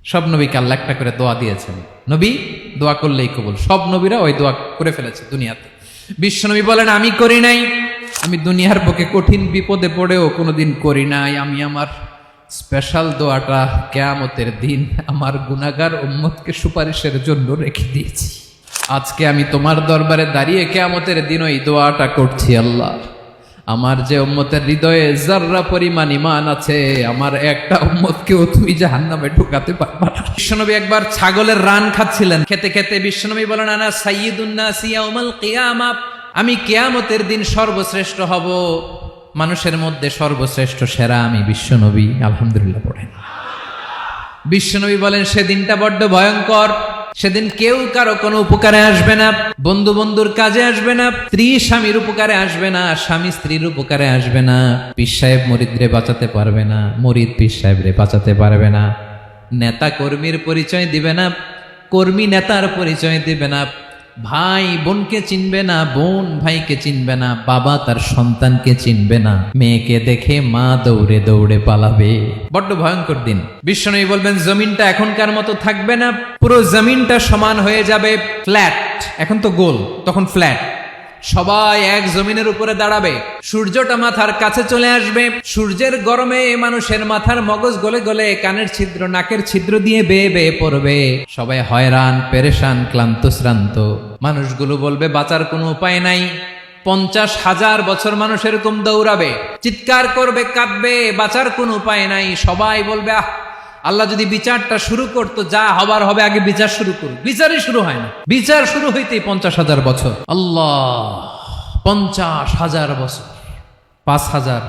সব নবীকে আল্লাহ একটা করে দোয়া দিয়েছেন, নবী দোয়া করলেই কবুল। সব নবীরা ওই দোয়া করে ফেলেছে দুনিয়াতে। বিশ্বনবী বলেন আমি করি নাই, আমি দুনিয়ার বুকে কঠিন বিপদে পড়েও কোনোদিন করি নাই। আমি আমার স্পেশাল দোয়াটা কিয়ামতের দিন আমার গুনাহগার উম্মতকে সুপারিশের জন্য রেখে দিয়েছি। আজকে আমি তোমার দরবারে দাঁড়িয়ে কিয়ামতের দিন ওই দোয়াটা করছি, আল্লাহ আমার যে উম্মতের হৃদয়ে যাররা পরিমাণ ঈমান আছে, আমার একটা উম্মতকেও তুমি জাহান্নামে ঢুকাতে পারবা না। বিশ্বনবী একবার ছাগলের রান খাচ্ছিলেন, খেতে খেতে বিশ্বনবী বলেন আনা সাইয়্যিদুন নাসি ইয়াউমাল কিয়ামা, আমি কিয়ামতের দিন সর্বশ্রেষ্ঠ হব, মানুষের মধ্যে সর্বশ্রেষ্ঠ সেরা আমি বিশ্বনবী। আলহামদুলিল্লাহ পড়েন। বিশ্বনবী বলেন সেদিনটা বড্ড ভয়ঙ্কর, সেদিন কেউ কারো কোনো উপকারে আসবে না, বন্ধু বন্ধুর কাজে আসবে না, স্ত্রী স্বামীর উপকারে আসবে না, স্বামী স্ত্রীর উপকারে আসবে না, পীর সাহেব মুরিদরে বাঁচাতে পারবে না, মুরিদ পীর সাহেবরে বাঁচাতে পারবে না, নেতা কর্মীর পরিচয় দিবে না, কর্মী নেতার পরিচয় দিবে না, ভাই বোনকে চিনবে না, বোন ভাইকে চিনবে না, বাবা তার সন্তানকে চিনবে না, মেয়েকে দেখে মা দৌড়ে দৌড়ে পালাবে। বড্ড ভয়ঙ্কর দিন। বিশ্বনবী বলবেন জমিনটা এখনকার মতো থাকবে না, পুরো জমিনটা সমান হয়ে যাবে ফ্ল্যাট। এখন তো গোল, তখন ফ্ল্যাট। সবাই এক জমিনের উপরে দাঁড়াবে, সূর্যটা মাথার কাছে চলে আসবে, সূর্যের গরমে মানুষের মাথার মগজ গলে গলে কানের ছিদ্র নাকের ছিদ্র দিয়ে বেয়ে বেয়ে পড়বে। সবাই হয়রান পেরেশান ক্লান্ত শ্রান্ত। মানুষগুলো বলবে বাঁচার কোনো উপায় নাই। 50,000 বছর মানুষ এরকম দৌড়াবে, চিৎকার করবে, কাঁদবে, বাঁচার কোনো উপায় নাই। সবাই বলবে আহ, আল্লাহ যদি বিচারটা শুরু করতো, যা হবার হবে, আগে বিচার শুরু করুন। বিচারই শুরু হয় না, বিচার শুরু হইতেই 50,000 বছর। আল্লাহ, 50,000 বছর, 5,000,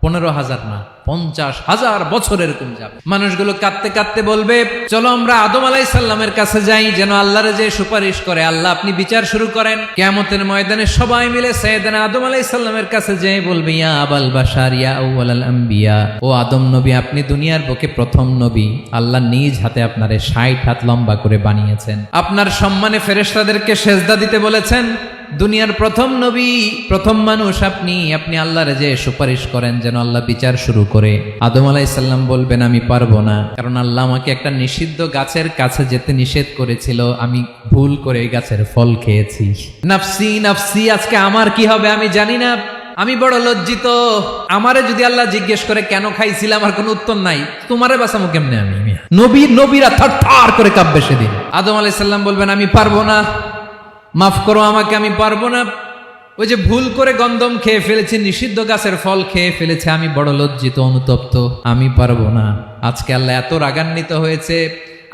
15,000 না, 50,000 বছর এরকম যাবে। মানুষগুলো কাঁদতে কাঁদতে বলবে চলো আমরা আদম আলাইহিস সালামের কাছে যাই, যেন আল্লাহরে যে সুপারিশ করে, আল্লাহ আপনি বিচার শুরু করেন। কিয়ামতের ময়দানে সবাই মিলে সাইয়েদনা আদম আলাইহিস সালামের কাছে যেয়ে বলবে ইয়া আবাল বাশার ইয়া আউয়ালাল আম্বিয়া, ও আদম নবী আপনি দুনিয়ার বুকে প্রথম নবী, আল্লাহ নিজ হাতে আপনারে 60 হাত লম্বা করে বানিয়েছেন, আপনার সম্মানে ফেরেশতাদেরকে সেজদা দিতে বলেছেন, দুনিয়ার প্রথম নবী প্রথম মানুষ আপনি, আপনি আল্লাহরে যে সুপারিশ করেন যেন আল্লাহ বিচার শুরু করে। আদম আলাইহিস সালাম বলবেন আমি পারবো না, কারণ আল্লাহ আমাকে একটা নিষিদ্ধ গাছের কাছে যেতে নিষেধ করেছিল, আমি ভুল করে এই গাছের ফল খেয়েছি। নাফসি নাফসি, আজকে আমার কি হবে আমি জানি না, আমি বড় লজ্জিত। আমারে যদি আল্লাহ জিজ্ঞেস করে কেন খাইছিলাম, আমার কোনো উত্তর নাই, তোমারে বাঁচামো কেমনে আমি? নবীরা থার করে কাঁপবে সেদিন। আদম আলাইহিস সালাম বলবেন আমি পারবো না, মাফ করো আমাকে, আমি পারবো না, ওই যে ভুল করে গন্ধম খেয়ে ফেলেছি, নিষিদ্ধ গাছের ফল খেয়ে ফেলেছে, আমি বড় লজ্জিত অনুতপ্ত, আমি পারবো না। আজকে আল্লাহ এত রাগান্বিত হয়েছে,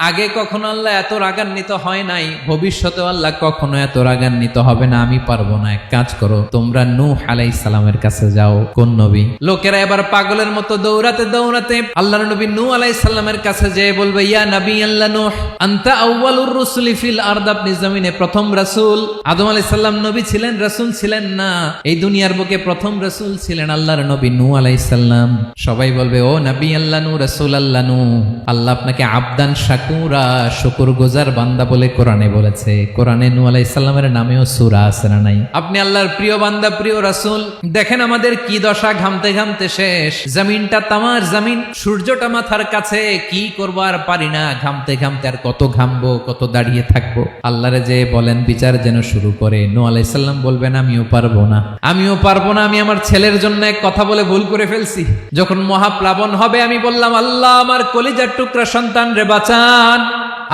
আগে কখনো আল্লাহ এত রাগান্বিত হয় নাই, ভবিষ্যতেও আল্লাহ কখনো এত রাগান্বিত হবে না। আমি পারবো না, এক কাজ করো, তোমরা নূহ আলাইহিস সালামের কাছে যাও। কোন নবী? লোকেরা এবার পাগলের মতো দৌড়াতে দৌড়াতে আল্লাহর নবী নূহ আলাইহিস সালামের কাছে যেয়ে বলবে ইয়া নবী আল্লাহ নূহ আনতা আউয়ালুর রুসুলি ফিল আরদ, আপনি জমিনে প্রথম রাসূল। আদম আলাইহিস সালাম নবী ছিলেন, রাসূল ছিলেন না, এই দুনিয়ার বুকে প্রথম রাসূল ছিলেন আল্লাহর নবী নূহ আলাইহিস সালাম। সবাই বলবে ও নবী আল্লাহ নূহ, রাসূল আল্লাহ নূহ, আল্লাহ আপনাকে আবদান শাকুরা, শুকর গুজার বান্দা বলে কোরআনে বলেছে। কোরআনে নূহ আলাইহিস সালামের নামেও সূরা আছে না নাই? আপনি আল্লাহর প্রিয় বান্দা, প্রিয় রাসূল। দেখেন আমাদের কি দশা, ঘামতে ঘামতে শেষ, জমিনটা তামার জমিন, সূর্যটা মাথার কাছে, কি করবো আর পারি না, ঘামতে ঘামতে আর কত ঘামবো, কত দাঁড়িয়ে থাকবো। আল্লাহরে যে বলেন বিচার যেন শুরু করে। নূহ আলাইহিস সালাম বলবেন আমিও পারবো না, আমিও পারবো না, আমি আমার ছেলের জন্য এক কথা বলে ভুল করে ফেলছি। যখন মহাপ্লাবন হবে আমি বললাম আল্লাহ আমার কলিজার টুকরা সন্তান রে বাঁচান।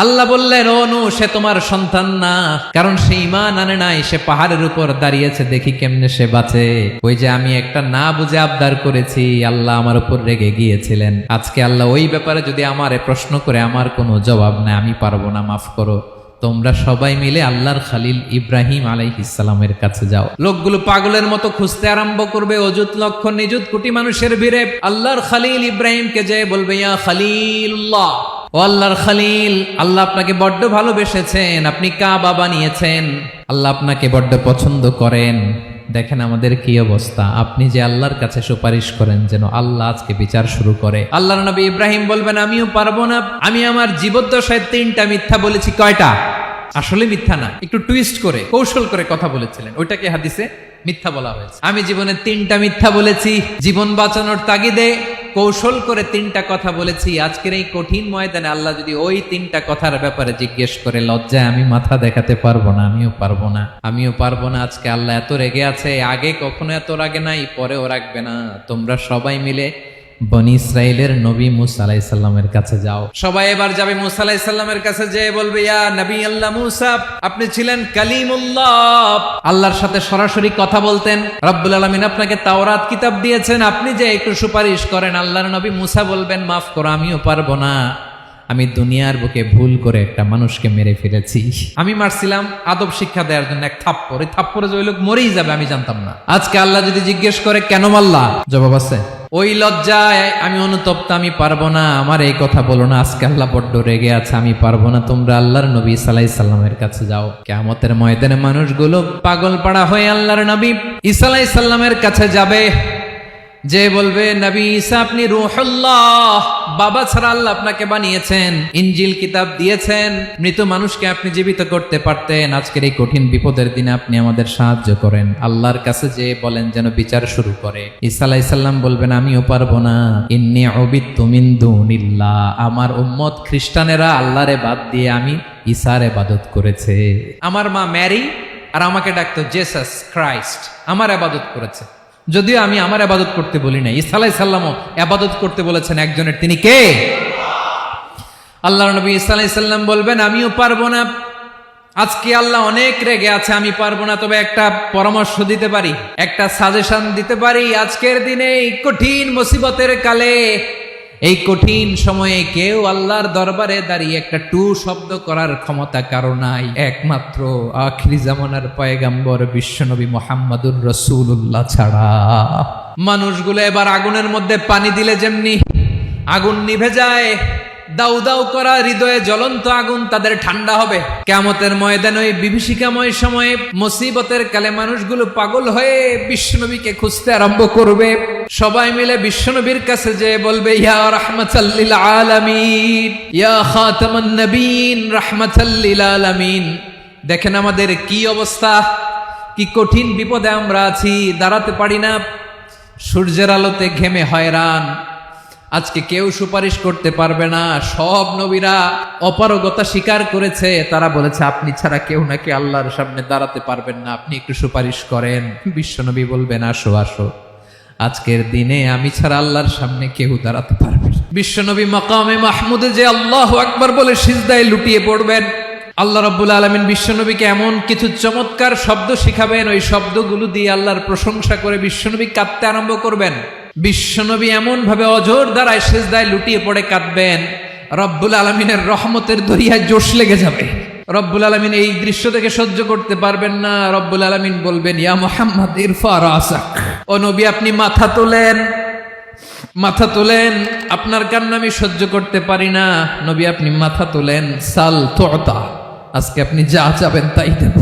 আল্লাহ বললেন ও নূহ, সে তোমার সন্তান না, কারণ সে ঈমান আনে নাই, সে পাহাড়ের উপর দাঁড়িয়েছে, দেখি কেমনে সে বাঁচে। ওই যে আমি একটা না বুঝে আবদার করেছি, আল্লাহ আমার উপর রেগে গিয়েছিলেন। আজকে আল্লাহ ওই ব্যাপারে যদি আমারে প্রশ্ন করে, আমার কোনো জবাব নাই, আমি পারবো না, মাফ করো। তোমরা সবাই মিলে আল্লাহর খালিল ইব্রাহিম আলাইহিস সালামের কাছে যাও। লোকগুলো পাগলের মতো খুঁজতে আরম্ভ করবে, অযুত লক্ষ নিযুত কোটি মানুষের ভিড়ে আল্লাহর খালিল ইব্রাহিমকে যেয়ে বলবে ইয়া খালিলুল্লাহ, ও আল্লাহর খালিল, আল্লাহ আপনাকে বড্ড ভালোবেসেছেন, আপনি কাবা বানিয়েছেন, আল্লাহ আপনাকে বড্ড পছন্দ করেন। দেখেন আমাদের কি অবস্থা, আপনি যে আল্লাহর কাছে সুপারিশ করেন যেন আল্লাহ আজকে বিচার শুরু করে। আল্লাহর নবী ইব্রাহিম বলবেন আমিও পারবো না, আমি আমার জীবদ্দশায় 3টা মিথ্যা বলেছি। কয়টা? আসলে মিথ্যা না, একটু টুইস্ট করে কৌশল করে কথা বলেছিলেন, ওইটাকে হাদিসে মিথ্যা বলা হয়েছে। আমি জীবনে 3টা মিথ্যা বলেছি, জীবন বাঁচানোর তাগিদে কৌশল করে 3টা কথা বলেছি। আজকের এই কঠিন ময়দানে আল্লাহ যদি ওই 3টা কথার ব্যাপারে জিজ্ঞেস করে, লজ্জায় আমি মাথা দেখাতে পারবো না, আমিও পারবো না। আজকে আল্লাহ এত রেগে আছে, আগে কখনো এত রাগে নাই, পরেও রাখবে না। তোমরা সবাই মিলে বনি ইসরাইলের নবী মুসা আলাইহিস সালামের কাছে যাও। সবাই এবার যাবে মুসা আলাইহিস সালামের কাছে, যেয়ে বলবে, ইয়া নবী আল্লাহ মুসা, আপনি ছিলেন কালিমুল্লাহ, আল্লাহর সাথে সরাসরি কথা বলতেন। রব্বুল আলামিন আপনাকে তাওরাত কিতাব দিয়েছেন, আপনি যে একটু সুপারিশ করেন। আল্লাহর নবী মুসা বলবেন, মাফ করো, আমিও পারবো না। আমি দুনিয়ার বুকে ভুল করে একটা মানুষকে মেরে ফেলেছি। আমি মারছিলাম আদব শিক্ষা দেওয়ার জন্য এক থাপ্পড়, এই থাপ্পড়ে যে ওই লোক মরেই যাবে আমি জানতাম না। আজকে আল্লাহ যদি জিজ্ঞেস করে কেন মারলা, জবাব আছে। ওই লজ্জায় আমি অনুতপ্ত, আমি পারবো না, আমার এই কথা বলো না। আজকে আল্লাহ বড্ড রেগে আছে, আমি পারবো না। তোমরা আল্লাহর নবী ঈসা আলাইহিস সালামের কাছে যাও। কিয়ামতের ময়দানে মানুষগুলো পাগল পাড়া হয়ে আল্লাহর নবী ঈসা আলাইহিস সালামের কাছে যাবে, যে বলবে, নবী ঈসা আপনি রূহুল্লাহ, বাবা ছাড়া আল্লাহ আপনাকে বানিয়েছেন, ইনজিল কিতাব দিয়েছেন, মৃত মানুষকে আপনি জীবিত করতে পারতেন। আজকের এই কঠিন বিপদের দিনে আপনি আমাদের সাহায্য করেন। আল্লাহর কাছে যে বলেন যেন বিচার শুরু করে। ঈসা আলাইহিস সালাম বলবেন, আমিও পারবো না। ইন্নী উবিদতু মিন দুনিল্লাহ, আমার উম্মত খ্রিস্টানেরা আল্লাহরে বাদ দিয়ে আমি ঈসার ইবাদত করেছে। আমার মা ম্যারি আর আমাকে ডাকতো জেসাস ক্রাইস্ট, আমার ইবাদত করেছে। যদিও আমি আমার ইবাদত করতে বলি না, ঈসা আলাইহিস সালামও ইবাদত করতে বলেছেন একজনের, তিনি কে? আল্লাহর নবী ঈসা আলাইহিস সালাম বলবেন, আমিও পারবো না। আজকে আল্লাহ অনেক রেগে আছে, আমি পারবো না। তবে একটা পরামর্শ দিতে পারি, একটা সাজেশন দিতে পারি। আজকের দিনে এই কঠিন মুসিবতের কালে, এই কঠিন সময়ে কেউ আল্লাহর দরবারে দাঁড়িয়ে একটা টু শব্দ করার ক্ষমতা কারো নাই, একমাত্র আখিরি জামানার পয়গাম্বর বিশ্বনবী মুহাম্মাদুর রাসূলুল্লাহ ছাড়া। মানুষগুলো এবার আগুনের মধ্যে পানি দিলে যেমনি আগুন নিভে যায়, দাউ দাউ করা হৃদয়ে জ্বলন্ত আগুন তাদের ঠান্ডা হবে। কিয়ামতের ময়দানে ওই বিভীষিকাময় সময়ে, মুসিবতের কালে মানুষগুলো পাগল হয়ে বিশ্বনবীকে খুঁজতে আরম্ভ করবে। সবাই মিলে বিশ্বনবীর কাছে যে বলবে, ইয়া রাহমাতাল লিল আলামিন, ইয়া খাতামান নবীন, রাহমাতাল লিল আলামিন। দেখেন আমাদের কি অবস্থা, কি কঠিন বিপদে আমরা আছি, দাঁড়াতে পারি না, সূর্যের আলোতে ঘেমে হয়রান। আজকে কেউ সুপারিশ করতে পারবে না। সব নবীরা অপারগতা স্বীকার করেছে, তারা বলেছে আপনি ছাড়া কেউ নাকি আল্লাহর সামনে দাঁড়াতে পারবেন না, আপনি একটু সুপারিশ করেন। বিশ্বনবী বলবেন, আসো আসো, আজকের দিনে আমি ছাড়া আল্লাহর সামনে কেউ দাঁড়াতে পারবে না। বিশ্বনবী মাকামে মাহমুদে যে আল্লাহু আকবার বলে সিজদায় লুটিয়ে পড়বেন। আল্লাহ রাব্বুল আলামিন বিশ্বনবীকে এমন কিছু চমৎকার শব্দ শিখাবেন, ওই শব্দগুলো দিয়ে আল্লাহর প্রশংসা করে বিশ্বনবী কাঁদতে আরম্ভ করবেন। বিশ্বনবী এমন ভাবে অজর দ্বারায় সিজদায় লুটিয়ে পড়ে কাঁদবেন, রব্বুল আলামিনের রহমতের দরিয়ায় জোশ লেগে যাবে। রব্বুল আলামিন এই দৃশ্য থেকে সহ্য করতে পারবেন না। রব্বুল আলামিন বলবেন, ইয়া মুহাম্মদ ইরফা রাসাক, ও নবী আপনি মাথা তোলেন, মাথা তোলেন, আপনার কান্না আমি সহ্য করতে পারি না। নবী আপনি মাথা তোলেন, সাল তুতা, আজকে আপনি যা চাবেন তাই দেব।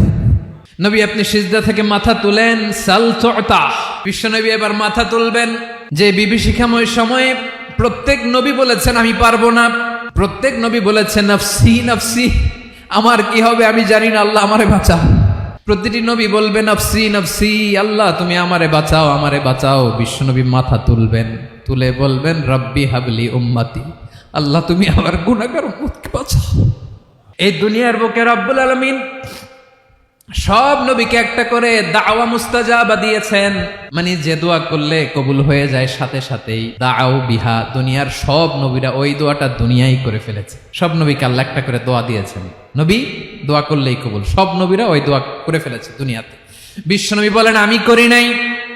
নবী আপনি সিজদা থেকে মাথা তুলেন, সাল তুতা। বিশ্বনবী এবার মাথা তুলবেন। যে বিভীষিকাময় সময়ে প্রত্যেক নবী বলেছেন আমি পারবো না, প্রত্যেক নবী বলেছেন নফসি নফসি, আমার কি হবে আমি জানি না, আল্লাহ আমারে বাঁচাও। প্রতিটি নবী বলবে নফসি নফসি, আল্লাহ তুমি আমারে বাঁচাও, আমারে বাঁচাও। বিশ্বনবী মাথা তুলবেন, তুলে বলবেন রব্বি হাবলি উম্মতি, আল্লাহ তুমি আমার গুনাহগার উম্মতকে বাঁচাও। এই দুনিয়ার বুকে রব্বুল আলামিন সব নবীকে একটা করে দাওয়া মুস্তাজাবা দিয়েছেন, মানে যে দোয়া করলে কবুল হয়ে যায় সাথে সাথেই। দাও বিহা, দুনিয়ার সব নবীরা ওই দোয়াটা দুনিয়ায় করে ফেলেছে। সব নবীকে আল্লাহ একটা করে দোয়া দিয়েছেন, নবী দোয়া করলেই কবুল। সব নবীরা ওই দোয়া করে ফেলেছে দুনিয়াতে। বিশ্বনবী বলেন আমি করি নাই।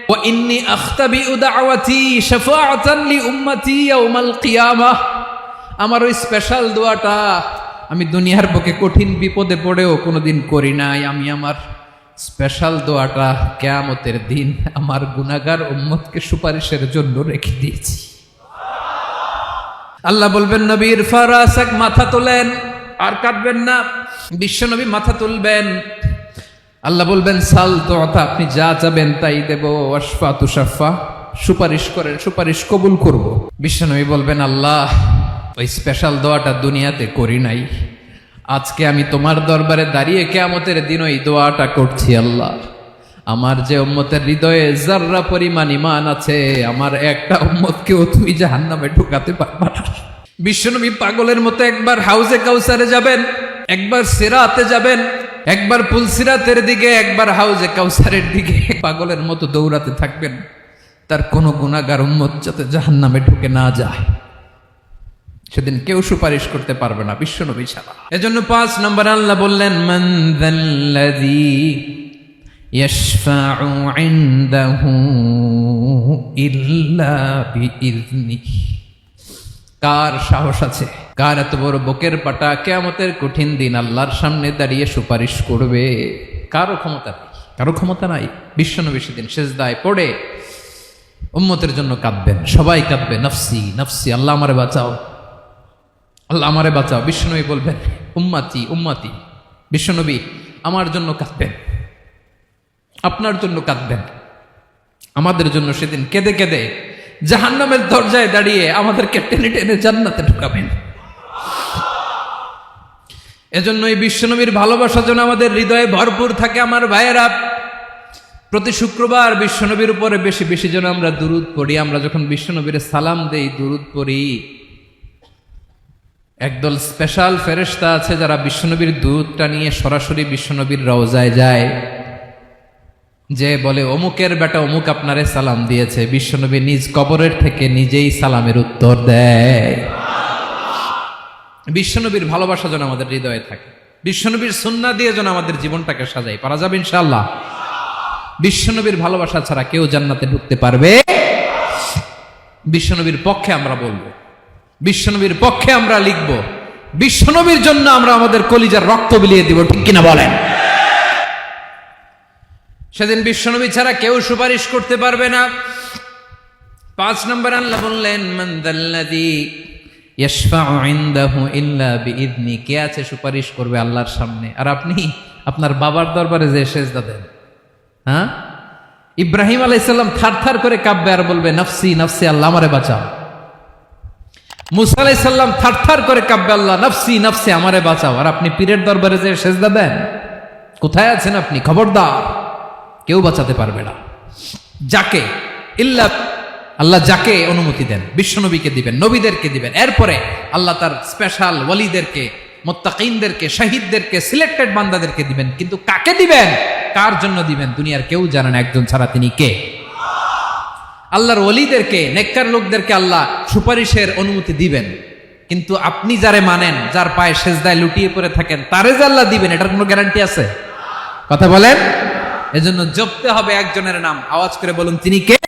ওয়া ইন্নী আখতাবিউ দাওয়াতি শাফাআতান লি উম্মতি ইয়াউমাল কিয়ামাহ, আমার ওই স্পেশাল দোয়াটা আমি দুনিয়ার বুকে কঠিন বিপদে পড়েও কোনোদিন করি নাই। আমি আমার স্পেশাল দোয়াটা কিয়ামতের দিন আমার গুনাহগার উম্মতকে সুপারিশের জন্য রেখে দিয়েছি। আল্লাহ বলবেন নবীর ফারাসাক, মাথা তোলেন, আর কাঁদবেন না। বিশ্বনবী মাথা তুলবেন। আল্লাহ বলবেন সাল তুতা, আপনি যা চাবেন তাই দেব। ওয়াশফা তুশাফা, সুপারিশ করেন, সুপারিশ কবুল করব। বিশ্বনবী বলবেন আল্লাহ ওই স্পেশাল দোয়াটা দুনিয়াতে করি নাই, আজকে আমি তোমার দরবারে দাঁড়িয়ে কিয়ামতের দিন ওই দোয়াটা করছি। আল্লাহ আমার যে উম্মতের হৃদয়ে যাররা পরিমাণ ঈমান আছে, আমার একটা উম্মতকেও তুমি জাহান্নামে ঢুকাতে পারবা না। বিশ্বনবী পাগলের মতো একবার হাউজে কাউসারে যাবেন, একবার সিরাতে যাবেন, একবার পুলসিরাতের দিকে, একবার হাউজে কাউসারের দিকে পাগলের মতো দৌড়াতে থাকবেন, তার কোনো গুনাহগার উম্মত যাতে জাহান্নামে ঢুকে না যায়। সেদিন কেউ সুপারিশ করতে পারবে না বিশ্বনবী ছাড়া। এজন্য 5 নম্বর আল্লাহ বললেন, মান যাল্লাযী ইয়াশফাউ ইনদাহু ইল্লা বিইযনিহি। কার সাহস আছে, কার এত বড় বুকের পাটা কিয়ামতের কঠিন দিন আল্লাহর সামনে দাঁড়িয়ে সুপারিশ করবে? কারো ক্ষমতা নেই, কারো ক্ষমতা নাই। বিশ্বনবী সেদিন সিজদায় পড়ে উম্মতের জন্য কাঁদবেন, সবাই কাঁদবে, নফসি নফসি, আল্লাহ আমারে বাঁচাও, আল্লাহ আমারে বাঁচাও। বিশ্বনবী বলবেন, উম্মতি উম্মতি। বিশ্বনবী আমার জন্য কাঁদবেন, আপনার জন্য কাঁদবেন, আমাদের জন্য সেদিন কেঁদে কেঁদে জাহান্নামের দরজায় দাঁড়িয়ে আমাদেরকে টেনে টেনে জান্নাতে ঢুকাবেন। এজন্য এই বিশ্বনবীর ভালোবাসা যেন আমাদের হৃদয়ে ভরপুর থাকে। আমার ভাইয়েরা, প্রতি শুক্রবার বিশ্বনবীর উপরে বেশি বেশি যেন আমরা দুরূদ পড়ি। আমরা যখন বিশ্বনবীর সালাম দেই, দুরূদ পড়ি, একদল স্পেশাল ফেরেশতা আছে যারা বিশ্বনবীর দুরূদটা নিয়ে সরাসরি বিশ্বনবীর রওজায় যায়, যে বলে অমুকের বেটা অমুক আপনারে সালাম দিয়েছে। বিশ্বনবী নিজ কবরের থেকে নিজেই সালামের উত্তর দেয়। বিশ্বনবীর ভালোবাসা যেন আমাদের হৃদয়ে থাকে, বিশ্বনবীর সুন্নাহ দিয়ে যেন আমাদের জীবনটাকে সাজাই। পারা যাবে ইনশাআল্লাহ। বিশ্বনবীর ভালোবাসা ছাড়া কেউ জান্নাতে ঢুকতে পারবে? বিশ্বনবীর পক্ষে আমরা বলবো, বিশ্বনবীর পক্ষে আমরা লিখবো, বিশ্বনবীর জন্য আমরা আমাদের কলিজার রক্ত বিলিয়ে দিব, ঠিক কিনা বলেন? সেদিন বিশ্বনবী ছাড়া কেউ সুপারিশ করতে পারবে না। 5 নম্বর আল্লাহ বললেন, মান যাল্লাযী ইয়াশফাউ ইনদাহু ইল্লা বিইযনি। কে আছে সুপারিশ করবে আল্লাহর সামনে? আর আপনি আপনার বাবার দরবারে যে সেজদা দেন, হ্যাঁ, ইব্রাহিম আলাইহিস সালাম থারথার করে কাঁপবে আর বলবে, নফসি নফসি, আল্লাহ আমারে বাঁচাও। মুসা আলাইহিস সালাম থারথার করে কাঁপবে, আল্লাহ নফসি নফসি, আমারে বাঁচাও। আর আপনি পীরের দরবারে যে সেজদা দেন, কোথায় আছেন আপনি? খবরদার, কেউ বাঁচাতে পারবে না। যাকে ইল্লা আল্লাহ যাকে অনুমতি দেন, বিশ্বনবীকে দিবেন, নবীদেরকে দিবেন, এরপরে আল্লাহ তার স্পেশাল ওয়ালিদেরকে, মুত্তাকিনদেরকে, শহীদদেরকে, সিলেক্টেড বান্দাদেরকে দিবেন। কিন্তু কাকে দিবেন, কার জন্য দিবেন, দুনিয়ার কেউ জানে না। একজন ছাড়া, তিনি কে? আল্লাহর ওয়ালিদেরকে, নেককার লোকদেরকে আল্লাহ সুপারিশের অনুমতি দিবেন। কিন্তু আপনি যারে মানেন, যার পায়ে সেজদায় লুটিয়ে পড়ে থাকেন, তারে যে আল্লাহ দিবেন, এটার কোনো গ্যারান্টি আছে? কথা বলেন। এজন্য জপতে হবে একজনের নাম, আওয়াজ করে বলুন, তিনি কে?